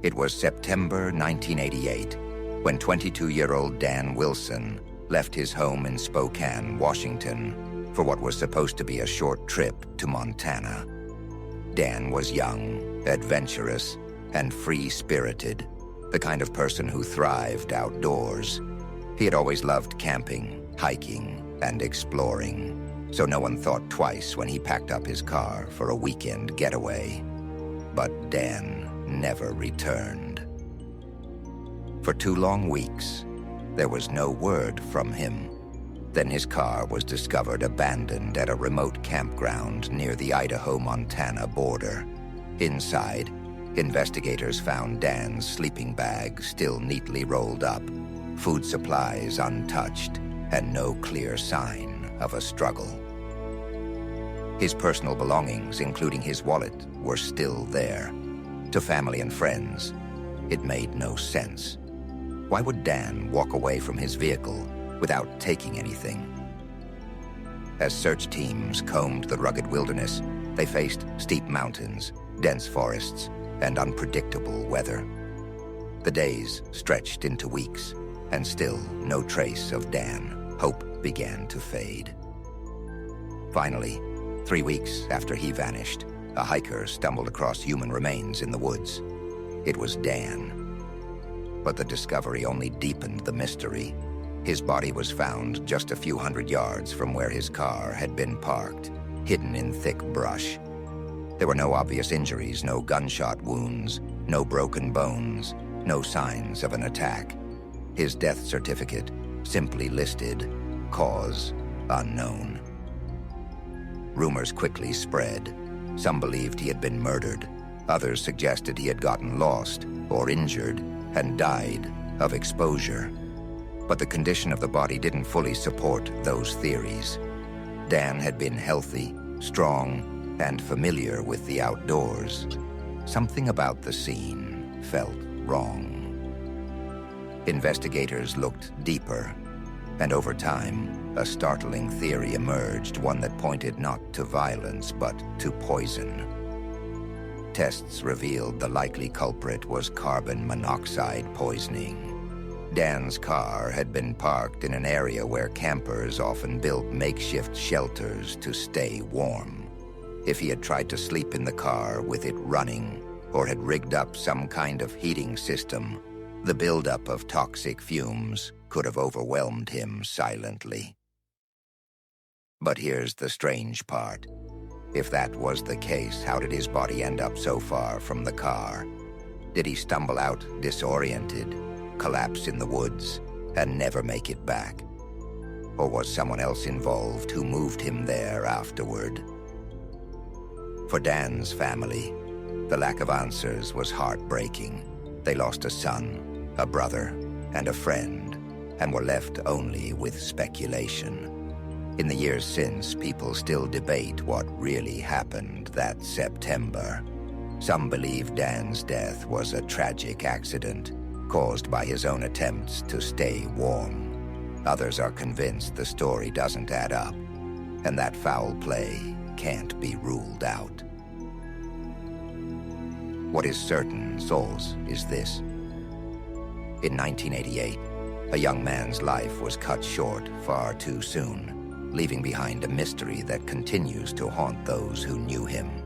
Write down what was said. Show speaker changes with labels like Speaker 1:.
Speaker 1: It was September 1988 when 22-year-old Dan Wilson left his home in Spokane, Washington, for what was supposed to be a short trip to Montana. Dan was young, adventurous, and free-spirited, the kind of person who thrived outdoors. He had always loved camping, hiking, and exploring, so no one thought twice when he packed up his car for a weekend getaway. But Dan never returned. For 2 long weeks, there was no word from him. Then his car was discovered abandoned at a remote campground near the Idaho-Montana border. Inside, investigators found Dan's sleeping bag still neatly rolled up, food supplies untouched, and no clear sign of a struggle. His personal belongings, including his wallet, were still there. To family and friends, it made no sense. Why would Dan walk away from his vehicle without taking anything? As search teams combed the rugged wilderness, they faced steep mountains, dense forests, and unpredictable weather. The days stretched into weeks, and still no trace of Dan. Hope began to fade. Finally, 3 weeks after he vanished, a hiker stumbled across human remains in the woods. It was Dan. But the discovery only deepened the mystery. His body was found just a few hundred yards from where his car had been parked, hidden in thick brush. There were no obvious injuries, no gunshot wounds, no broken bones, no signs of an attack. His death certificate simply listed, cause unknown. Rumors quickly spread. Some believed he had been murdered. Others suggested he had gotten lost or injured and died of exposure. But the condition of the body didn't fully support those theories. Dan had been healthy, strong, and familiar with the outdoors. Something about the scene felt wrong. Investigators looked deeper, and over time, a startling theory emerged, one that pointed not to violence, but to poison. Tests revealed the likely culprit was carbon monoxide poisoning. Dan's car had been parked in an area where campers often built makeshift shelters to stay warm. If he had tried to sleep in the car with it running, or had rigged up some kind of heating system, the buildup of toxic fumes could have overwhelmed him silently. But here's the strange part. If that was the case, how did his body end up so far from the car? Did he stumble out disoriented, collapse in the woods, and never make it back? Or was someone else involved who moved him there afterward? For Dan's family, the lack of answers was heartbreaking. They lost a son, a brother, and a friend, and were left only with speculation. In the years since, people still debate what really happened that September. Some believe Dan's death was a tragic accident caused by his own attempts to stay warm. Others are convinced the story doesn't add up, and that foul play can't be ruled out. What is certain, souls, is this. In 1988, a young man's life was cut short far too soon, leaving behind a mystery that continues to haunt those who knew him.